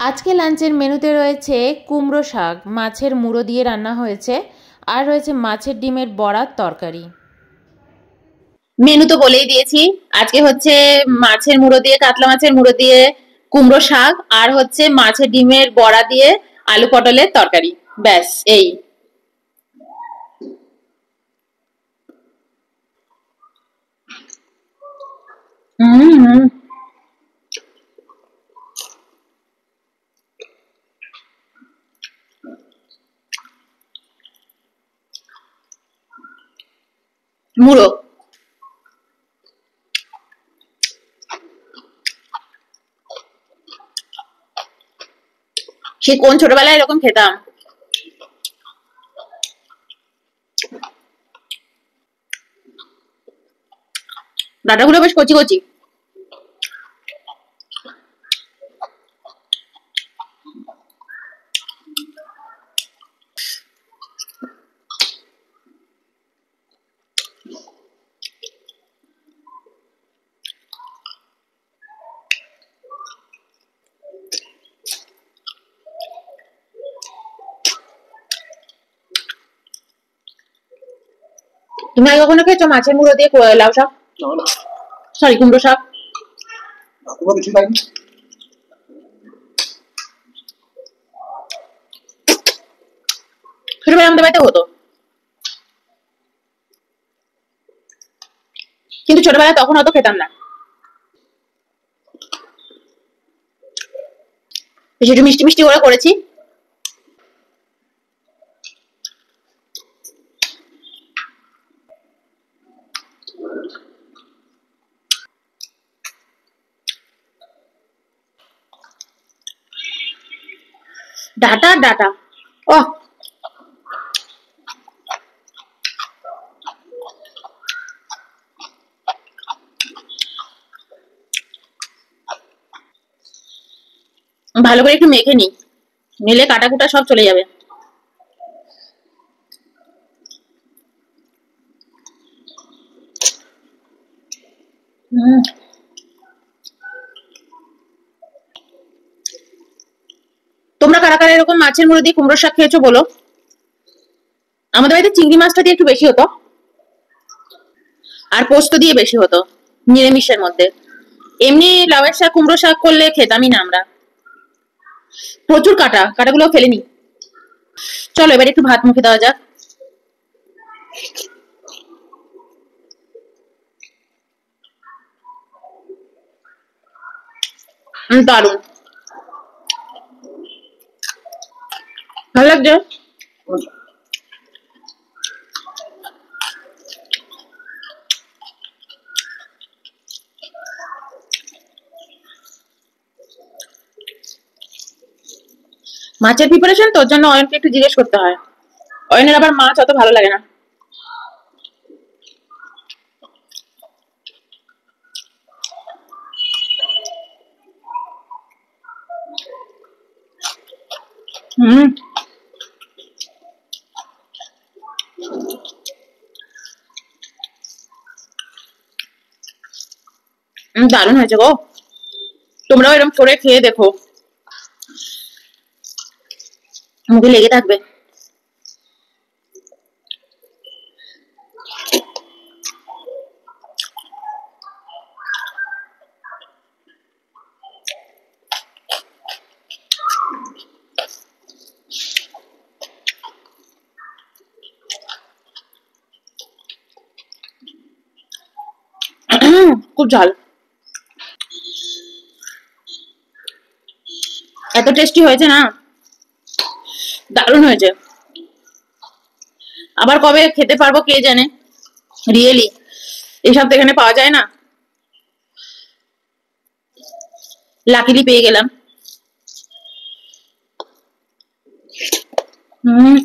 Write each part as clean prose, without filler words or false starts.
আজকে লাঞ্চের মেনুতে রয়েছে কুমড়ো শাক, মাছের মুড়ো দিয়ে রান্না হয়েছে, আর রয়েছে মাছের ডিমের বড়ার তরকারি। মেনু তো বলেই দিয়েছি। আজকে হচ্ছে মাছের মুড়ো দিয়ে, কাতলা মাছের মুড়ো দিয়ে কুমড়ো শাক, আর হচ্ছে মাছের ডিমের বড়া দিয়ে আলু পটলের তরকারি। ব্যাস এই। হুম। মুড়ো সে কোন ছোটবেলায় এরকম খেতাম। ডাটাগুলো বেশ কচি কচি। তুমি আগে কখনো খেয়েছো মাছের মুড়ো দিয়ে লাউ শাক? সরি, কুমড়ো শাক। ছোটবেলায় আমাদের বাড়িতে হতো, কিন্তু ছোটবেলায় তখন অত খেতাম না। একটু মিষ্টি মিষ্টি করে করেছি। ডাটা ডাটা, ও ভালো করে একটু মেখে নি, নিলে কাটা কুটা সব চলে যাবে। তোমরা কারা কারা এরকম মাছের মুড়ো দিয়ে কুমড়ো শাক খেয়েছো বলো। আমাদের বাড়িতে চিংড়ি মাছটা দিয়ে একটু বেশি হতো, আর পোস্ত দিয়ে বেশি হতো নিরামিষের মধ্যে। এমনি লাউয়ের শাক কুমড়ো শাক করলে খেতামই না আমরা। প্রচুর কাটা, কাটাগুলো ফেলে নি। চলো এবার একটু ভাত মুখে দেওয়া যাক। দারুন, ভালো লাগছে। মাছের প্রিপারেশন তোর জন্য অয়নকে একটু জিজ্ঞেস করতে হয়। অয়নের আবার মাছ অত ভালো লাগে না। হুম, দারুণ হয়েছে গো। তোমরাও এরকম করে খেয়ে দেখো, মুখে লেগে থাকবে। খুব ঝাল, এত টেস্টি হয়েছে না, দারুণ হয়েছে। আবার কবে খেতে পারবো কে জানে। রিয়েলি এইসব তো এখানে পাওয়া যায় না, লাকিলি পেয়ে গেলাম। হুম,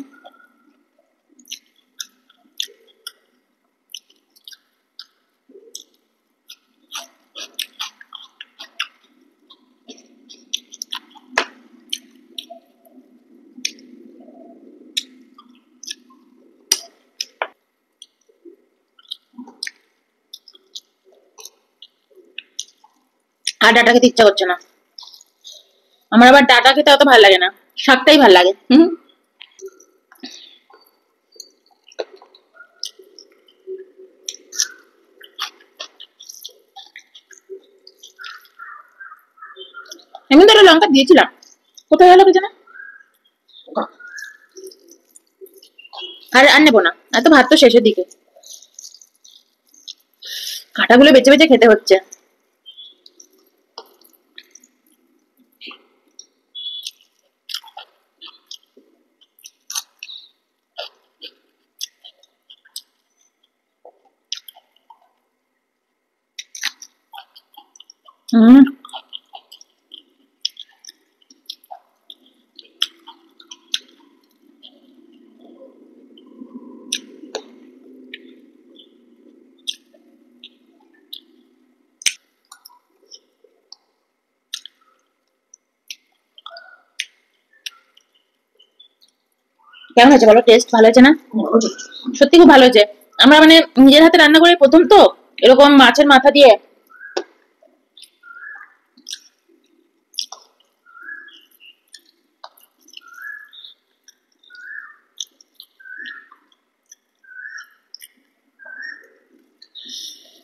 আর ডাটা খেতে ইচ্ছা করছে না। আমার আবার ডাটা খেতে অত ভালো লাগে না, শাকটাই ভালো লাগে। এমনি তো লঙ্কা দিয়েছিলাম, কোথায় গেল কি জানা। আর নেবো না, এত ভাত তো শেষের দিকে, কাঁটাগুলো বেছে বেছে খেতে হচ্ছে। কেমন হয়েছে বলো? টেস্ট ভালো হয়েছে না? সত্যি খুব ভালো হয়েছে। আমরা মানে নিজের হাতে রান্না করে প্রথম তো এরকম মাছের মাথা দিয়ে।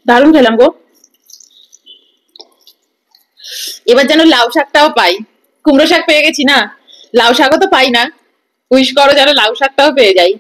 দারুণ খেলাম গো। এবার যেন লাউ শাকটাও পাই। কুমড়ো শাক পেয়ে গেছি না, লাউ শাকও তো পাই না। উইশ করো যেন লাউ শাকটাও পেয়ে যাই।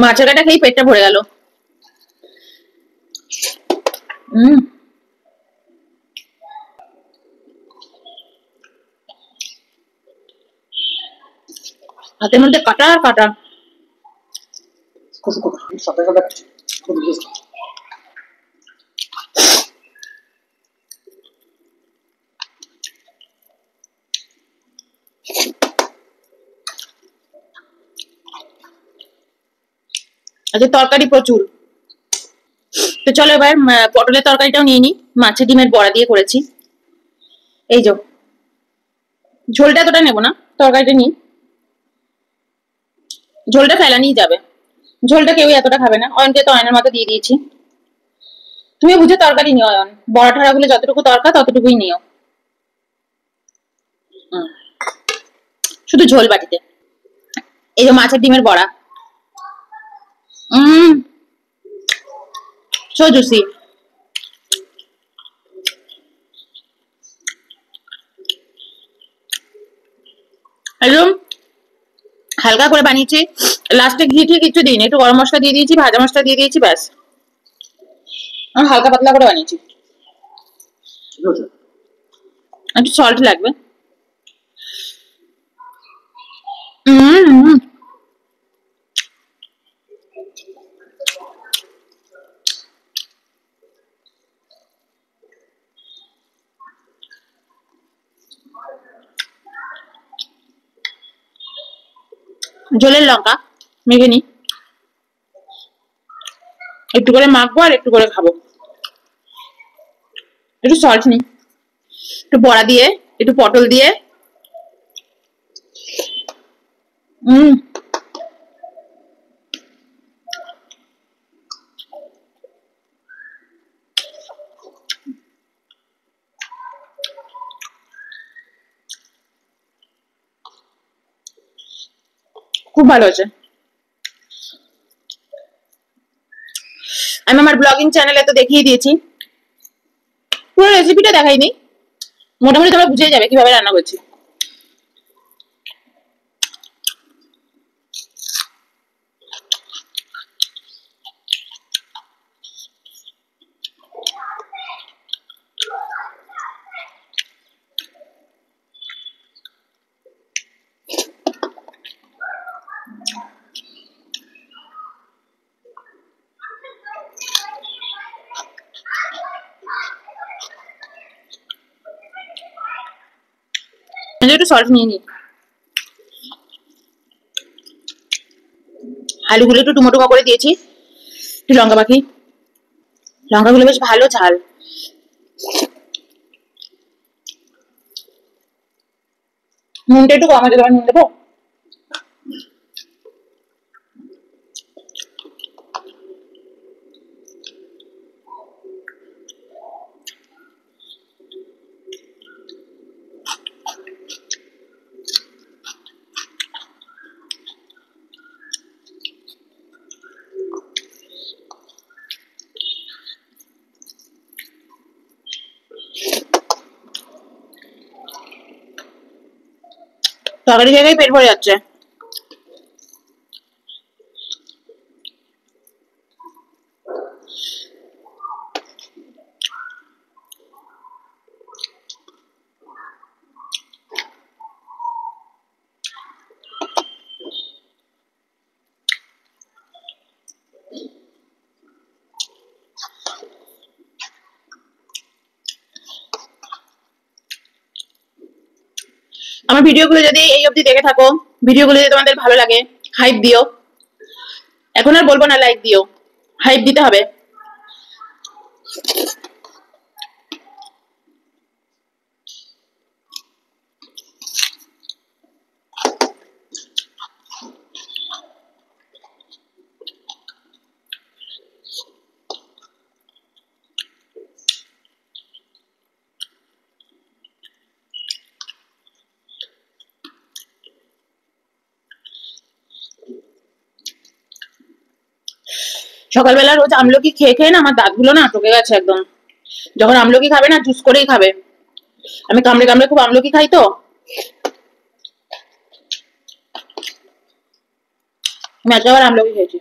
মাছের কাটা খেয়ে পেটটা ভরে গেল। হাতের মধ্যে কাটা আর কাটা। আচ্ছা, তরকারি প্রচুর। তো চলো এবার পটলের তরকারিটাও নিয়ে নিই। মাছের ডিমের বড়া দিয়ে করেছি। এই যে ঝোলটা এতটা নেবো না, তরকারিটা নিই। ঝোলটা ফেলানিই যাবে, ঝোলটা কেউই এতটা খাবে না। অয়নকে তো অয়নের মতো দিয়ে দিয়েছি। তুমি বুঝে তরকারি নিও অয়ন, বড়া ঠড়া গুলো যতটুকু দরকার ততটুকুই নিও। শুধু ঝোল বাটিতে। এই যে মাছের ডিমের বড়া, সো জুসি। একদম হালকা করে বানিয়েছি। লাস্টে ঘি ঠিক কিছু দিইনি, একটু গরম মশলা দিয়ে দিয়েছি, ভাজা মশলা দিয়ে দিয়েছি, ব্যাস। হালকা পাতলা করে বানিয়েছি। একটু সল্ট লাগবে। ঝোলের লঙ্কা মেখে নি, একটু করে মাখবো আর একটু করে খাবো। একটু সল্ট নি, একটু বড়া দিয়ে, একটু পটল দিয়ে। খুব ভালো হয়েছে। আমি আমার ব্লগিং চ্যানেলে তো দেখিয়ে দিয়েছি, পুরো রেসিপিটা দেখাইনি। মোটামুটি তোমরা বুঝে যাবে কিভাবে রান্না করছি। মধ্যে একটু সল্ট নিয়ে নিই। আলুগুলো একটু ডুমো ডুমো করে দিয়েছি, একটু লঙ্কা বাকি। লঙ্কাগুলো বেশ ভালো ঝাল। নুনটা একটু কম আছে, তোমার নুন দেবো। তরকারি জায়গায় পেট ভরে যাচ্ছে। আমার ভিডিওগুলো যদি এই অবধি দেখে থাকো, ভিডিওগুলো যদি তোমাদের ভালো লাগে, হাইপ দিও। এখন আর বলবো না লাইক দিও, হাইপ দিতে হবে। সকালবেলা রোজ আমলকি খেয়ে খেয়ে না আমার দাঁতগুলো না টকে গেছে একদম। যখন আমলকি খাবে না, জুস করেই খাবে। আমি কামড়ে কামড়ে খুব আমলকি খাই তো, আমি আজকে আবার আমলকি খেয়েছি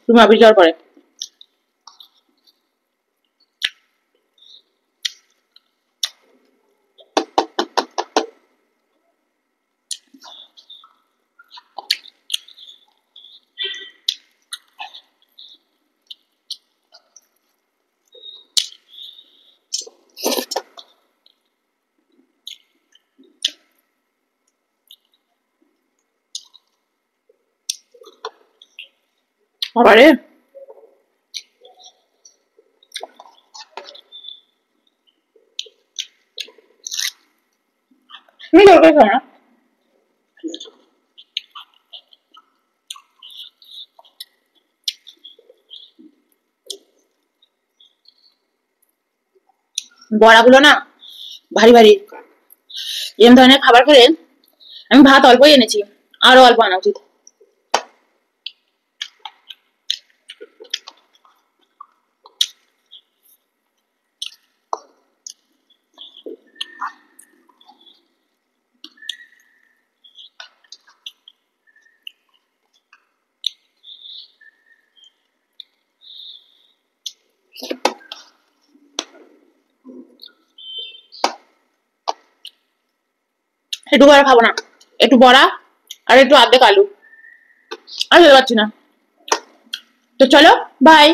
তুমি অফিস যাওয়ার পরে। আবারে তুমি তরকারি খাও না? বড়াগুলো না ভারী ভারী। এরকম ধরনের খাবার খেলে আমি ভাত অল্পই এনেছি, আরো অল্প আনা উচিত। একটু বড়া খাবো না, একটু বড়া আর একটু আর্ধেক আলু, আর খেতে পারছি না। তো চলো, বাই।